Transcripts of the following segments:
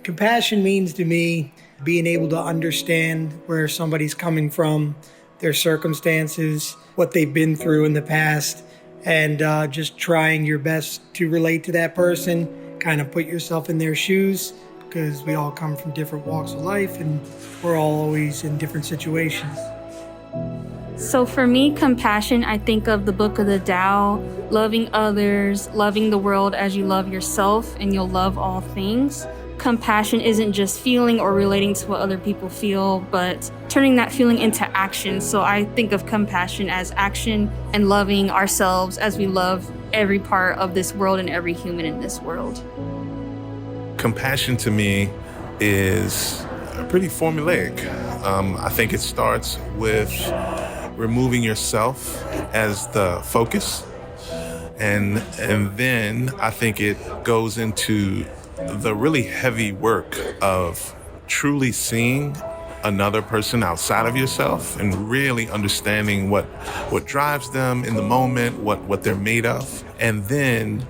Compassion means to me being able to understand where somebody's coming from, their circumstances, what they've been through in the past, and just trying your best to relate to that person, kind of put yourself in their shoes, because we all come from different walks of life and we're all always in different situations. So for me, compassion, I think of the book of the Tao, loving others, loving the world as you love yourself, and you'll love all things. Compassion isn't just feeling or relating to what other people feel, but turning that feeling into action. So I think of compassion as action and loving ourselves as we love every part of this world and every human in this world. Compassion to me is pretty formulaic. I think it starts with removing yourself as the focus. And then I think it goes into the really heavy work of truly seeing another person outside of yourself and really understanding what drives them in the moment, what they're made of. And then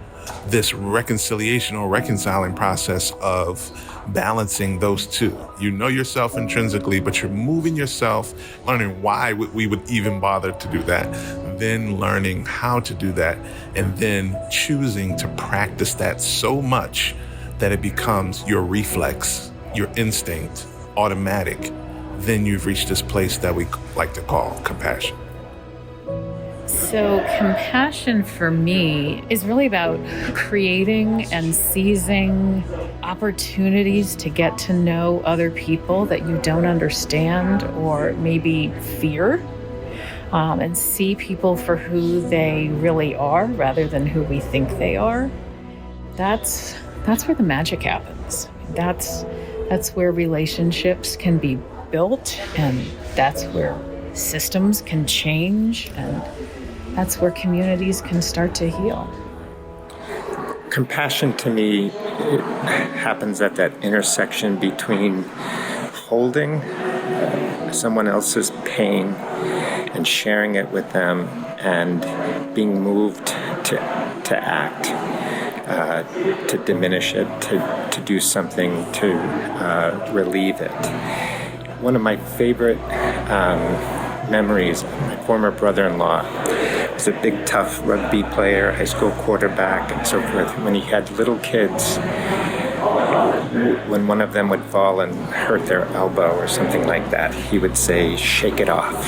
this reconciliation or reconciling process of balancing those two. You know yourself intrinsically, but you're moving yourself, learning why we would even bother to do that, then learning how to do that, and then choosing to practice that so much that it becomes your reflex, your instinct, automatic. Then you've reached this place that we like to call compassion. So compassion for me is really about creating and seizing opportunities to get to know other people that you don't understand or maybe fear, and see people for who they really are rather than who we think they are. That's where the magic happens. That's where relationships can be built, and that's where systems can change, and that's where communities can start to heal. Compassion to me, it happens at that intersection between holding someone else's pain and sharing it with them and being moved to act. To diminish it, to do something to relieve it. One of my favorite memories, my former brother-in-law was a big, tough rugby player, high school quarterback, and so forth. When he had little kids, when one of them would fall and hurt their elbow or something like that, he would say, "Shake it off."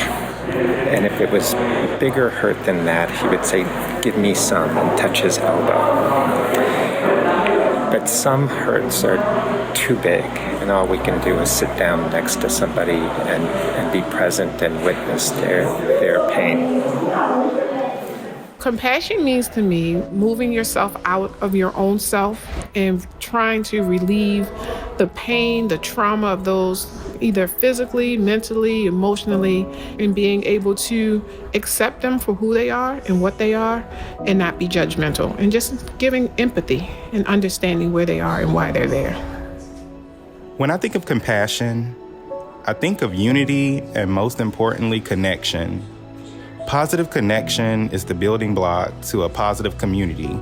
And if it was bigger hurt than that, he would say, "Give me some," and touch his elbow. But some hurts are too big, and all we can do is sit down next to somebody and be present and witness their pain. Compassion means to me moving yourself out of your own self and trying to relieve the pain, the trauma of those, either physically, mentally, emotionally, and being able to accept them for who they are and what they are and not be judgmental, and just giving empathy and understanding where they are and why they're there. When I think of compassion, I think of unity and, most importantly, connection. Positive connection is the building block to a positive community.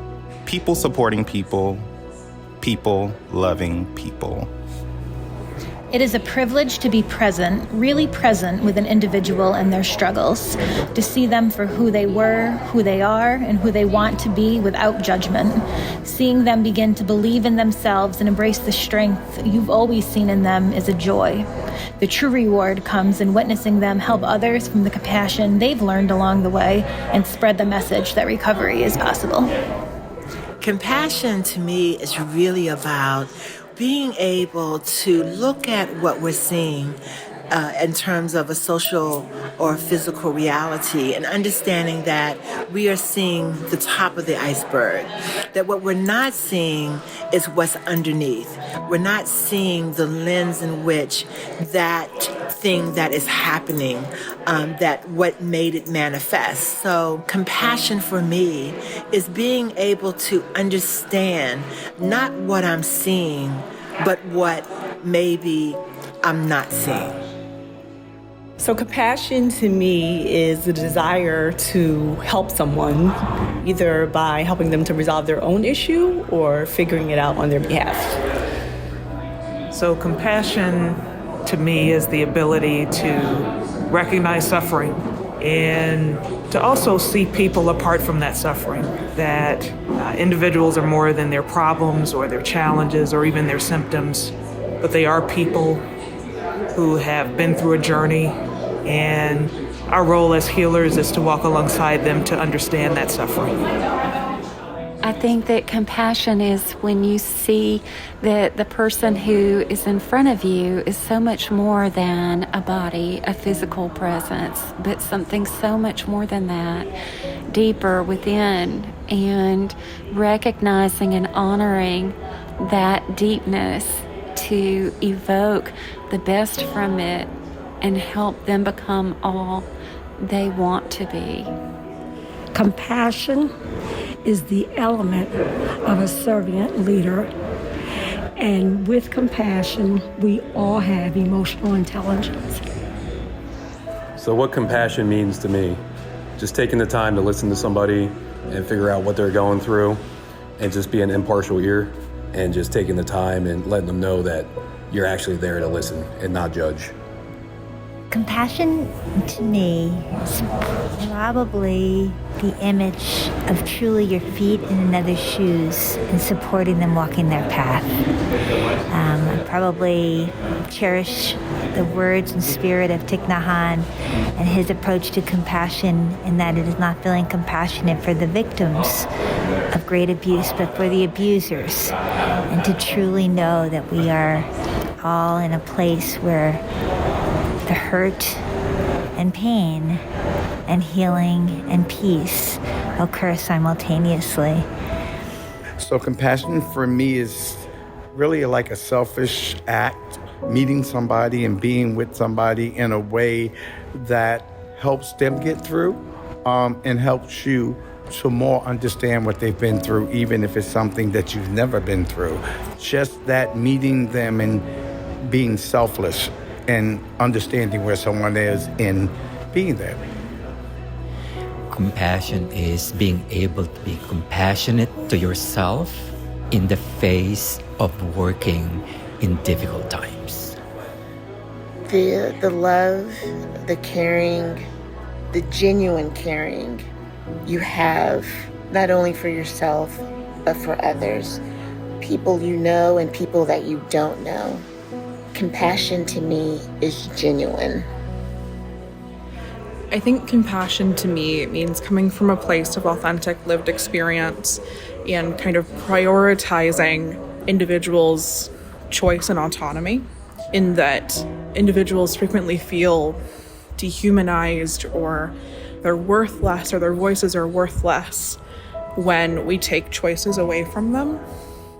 People supporting people, people loving people. It is a privilege to be present, really present with an individual and their struggles, to see them for who they were, who they are, and who they want to be without judgment. Seeing them begin to believe in themselves and embrace the strength you've always seen in them is a joy. The true reward comes in witnessing them help others from the compassion they've learned along the way and spread the message that recovery is possible. Compassion to me is really about being able to look at what we're seeing in terms of a social or physical reality, and understanding that we are seeing the top of the iceberg, that what we're not seeing is what's underneath. We're not seeing the lens in which that thing that is happening, that what made it manifest. So compassion for me is being able to understand not what I'm seeing, but what maybe I'm not seeing. So compassion to me is the desire to help someone, either by helping them to resolve their own issue or figuring it out on their behalf. So compassion to me is the ability to recognize suffering and to also see people apart from that suffering, that individuals are more than their problems or their challenges or even their symptoms, but they are people who have been through a journey, and our role as healers is to walk alongside them to understand that suffering. I think that compassion is when you see that the person who is in front of you is so much more than a body, a physical presence, but something so much more than that, deeper within, and recognizing and honoring that deepness to evoke the best from it and help them become all they want to be. Compassion is the element of a servant leader. And with compassion, we all have emotional intelligence. So what compassion means to me, just taking the time to listen to somebody and figure out what they're going through and just be an impartial ear and just taking the time and letting them know that you're actually there to listen and not judge. Compassion to me is probably the image of truly your feet in another's shoes and supporting them walking their path. I probably cherish the words and spirit of Thich Nhat Hanh and his approach to compassion, in that it is not feeling compassionate for the victims of great abuse, but for the abusers, and to truly know that we are all in a place where the hurt and pain and healing and peace occur simultaneously. So compassion for me is really like a selfish act, meeting somebody and being with somebody in a way that helps them get through and helps you to more understand what they've been through, even if it's something that you've never been through. Just that meeting them and being selfless and understanding where someone is and being there. Compassion is being able to be compassionate to yourself in the face of working in difficult times. The love, the caring, the genuine caring you have, not only for yourself, but for others, people you know and people that you don't know. Compassion to me is genuine. I think compassion to me means coming from a place of authentic lived experience and kind of prioritizing individuals' choice and autonomy, in that individuals frequently feel dehumanized or they're worthless or their voices are worthless when we take choices away from them.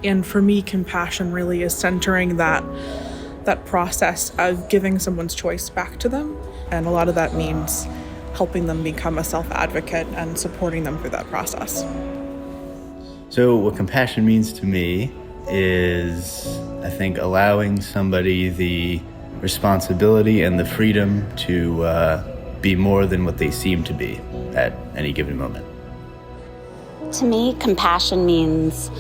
And for me, compassion really is centering that process of giving someone's choice back to them. And a lot of that means helping them become a self-advocate and supporting them through that process. So what compassion means to me is, I think, allowing somebody the responsibility and the freedom to be more than what they seem to be at any given moment. To me, compassion means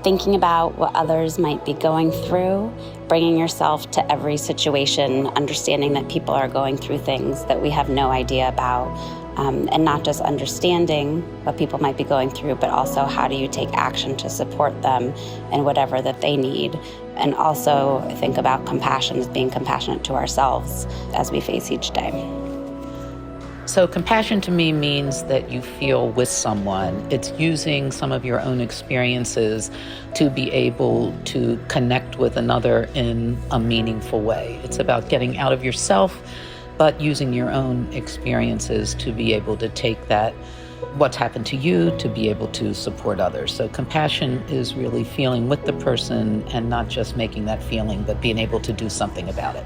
thinking about what others might be going through, bringing yourself to every situation, understanding that people are going through things that we have no idea about, and not just understanding what people might be going through, but also how do you take action to support them in whatever that they need. And also think about compassion as being compassionate to ourselves as we face each day. So compassion to me means that you feel with someone. It's using some of your own experiences to be able to connect with another in a meaningful way. It's about getting out of yourself, but using your own experiences to be able to take that, what's happened to you, to be able to support others. So compassion is really feeling with the person and not just making that feeling, but being able to do something about it.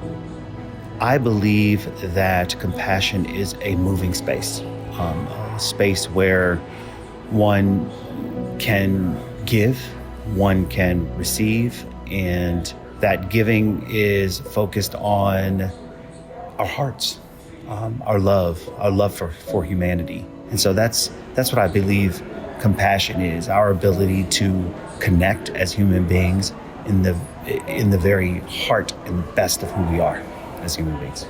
I believe that compassion is a moving space, a space where one can give, one can receive, and that giving is focused on our hearts, our love for humanity. And so that's what I believe compassion is, our ability to connect as human beings in the very heart and best of who we are as human beings.